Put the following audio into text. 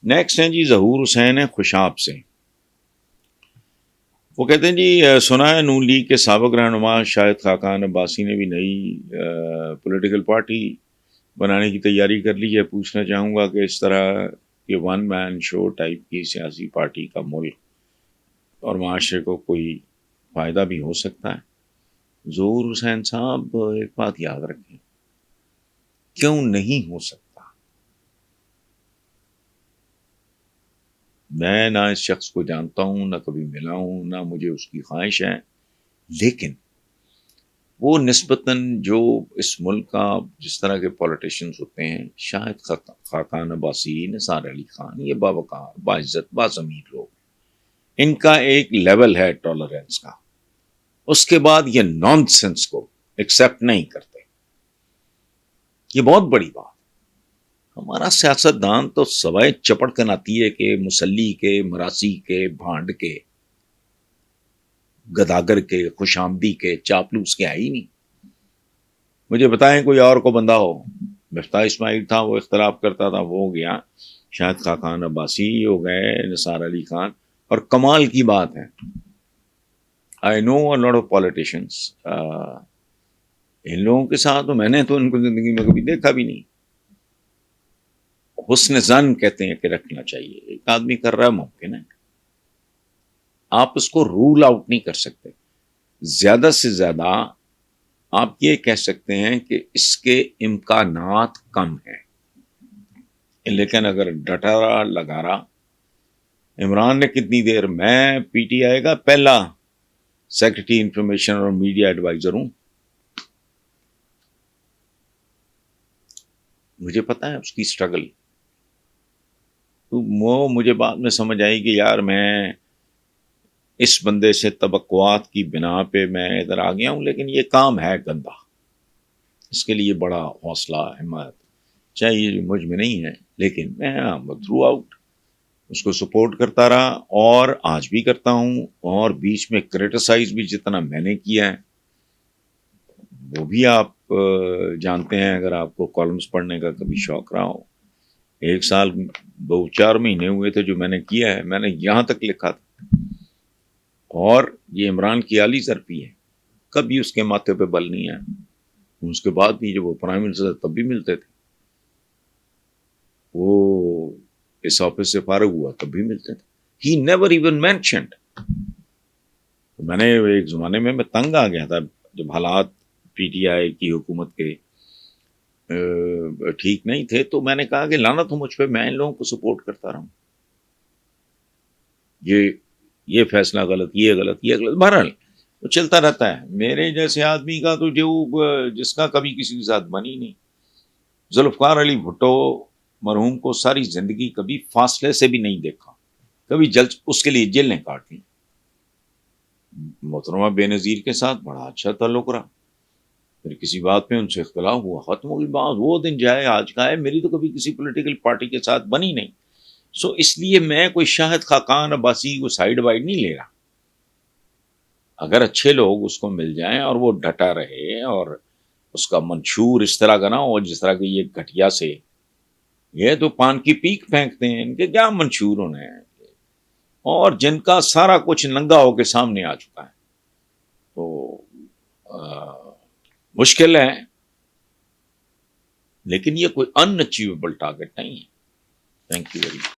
Next ہیں جی ظہور حسین خوشاب سے. وہ کہتے ہیں جی سنا ہے نون لیگ کے سابق رہنما شاہد خاقان عباسی نے بھی نئی پولیٹیکل پارٹی بنانے کی تیاری کر لی ہے. پوچھنا چاہوں گا کہ اس طرح کے ون مین شو ٹائپ کی سیاسی پارٹی کا ملک اور معاشرے کو کوئی فائدہ بھی ہو سکتا ہے؟ ظہور حسین صاحب ایک بات یاد رکھیں، کیوں نہیں ہو سکتا؟ میں نہ اس شخص کو جانتا ہوں، نہ کبھی ملا ہوں، نہ مجھے اس کی خواہش ہے، لیکن وہ نسبتاً جو اس ملک کا جس طرح کے پولیٹیشنز ہوتے ہیں، شاہد خاقان عباسی، نثار علی خان، یہ باوقار، باعزت، باضمیر لوگ، ان کا ایک لیول ہے ٹالرنس کا. اس کے بعد یہ نان سینس کو ایکسیپٹ نہیں کرتے. یہ بہت بڑی بات. ہمارا سیاست دان تو سوائے چپڑ کناتی ہے کہ مسلی کے، مراسی کے، بھانڈ کے، گداگر کے، خوش آمدی کے، چاپلوس کے آئی نہیں. مجھے بتائیں کوئی اور کو بندہ ہو. مفتاح اسماعیل تھا، وہ اختلاف کرتا تھا، وہ ہو گیا. شاہد خاقان عباسی ہو گئے، نثار علی خان. اور کمال کی بات ہے، آئی نو اے لاٹ آف پالیٹیشنس، ان لوگوں کے ساتھ تو میں نے تو ان کو زندگی میں کبھی دیکھا بھی نہیں. حسن ظن کہتے ہیں کہ رکھنا چاہیے. ایک آدمی کر رہا ہے، ممکن ہے، آپ اس کو رول آؤٹ نہیں کر سکتے. زیادہ سے زیادہ آپ یہ کہہ سکتے ہیں کہ اس کے امکانات کم ہیں. لیکن اگر ڈٹا رہا، لگا رہا. عمران نے کتنی دیر، میں پی ٹی آئی کا پہلا سیکرٹری انفارمیشن اور میڈیا ایڈوائزر ہوں، مجھے پتا ہے اس کی سٹرگل. تو وہ مجھے بعد میں سمجھ آئی کہ یار میں اس بندے سے توقعات کی بنا پہ میں ادھر آ گیا ہوں، لیکن یہ کام ہے گندا. اس کے لیے بڑا حوصلہ، ہمت چاہیے، مجھ میں نہیں ہے. لیکن میں تھرو آؤٹ اس کو سپورٹ کرتا رہا، اور آج بھی کرتا ہوں. اور بیچ میں کریٹیسائز بھی جتنا میں نے کیا ہے وہ بھی آپ جانتے ہیں، اگر آپ کو کالمز پڑھنے کا کبھی شوق رہا ہو. 1 سال 2-4 مہینے ہوئے تھے جو میں نے کیا ہے، میں نے یہاں تک لکھا تھا. اور یہ عمران کی اعلی ظرفی ہے، کبھی اس کے ماتھے پہ بل نہیں آیا. اس کے بعد بھی جب وہ پرائم منسٹر تب بھی ملتے تھے، وہ اس آفس سے فارغ ہوا تب بھی ملتے تھے. He never even mentioned. میں نے ایک زمانے میں تنگ آ گیا تھا جب حالات پی ٹی آئی کی حکومت کے ٹھیک نہیں تھے، تو میں نے کہا کہ لعنت ہو مجھ پہ، میں ان لوگوں کو سپورٹ کرتا رہا ہوں. یہ فیصلہ غلط، یہ غلط، یہ غلط. بہرحال وہ چلتا رہتا ہے. میرے جیسے آدمی کا تو جو جس کا کبھی کسی کے ساتھ بنی نہیں. ذوالفقار علی بھٹو مرحوم کو ساری زندگی کبھی فاصلے سے بھی نہیں دیکھا، کبھی جلد اس کے لیے جیلیں کاٹ لی. محترمہ بے نظیر کے ساتھ بڑا اچھا تعلق رہا، پھر کسی بات پہ ان سے اختلاف ہوا، ختم ہو گئی بات. وہ دن جائے آج کا ہے. میری تو کبھی کسی پولیٹیکل پارٹی کے ساتھ بنی نہیں. سو اس لیے میں کوئی شاہد خاقان عباسی کو سائیڈ وائڈ نہیں لے رہا. اگر اچھے لوگ اس کو مل جائیں اور وہ ڈٹا رہے اور اس کا منشور اس طرح کا نہ ہو جس طرح کی یہ گھٹیا سے، یہ تو پان کی پیک پھینکتے ہیں، ان کے کیا منشور ہونے ہیں، اور جن کا سارا کچھ ننگا ہو کے سامنے آ چکا ہے. تو مشکل ہے، لیکن یہ کوئی ان اچیویبل ٹارگٹ نہیں ہے. Thank you very much.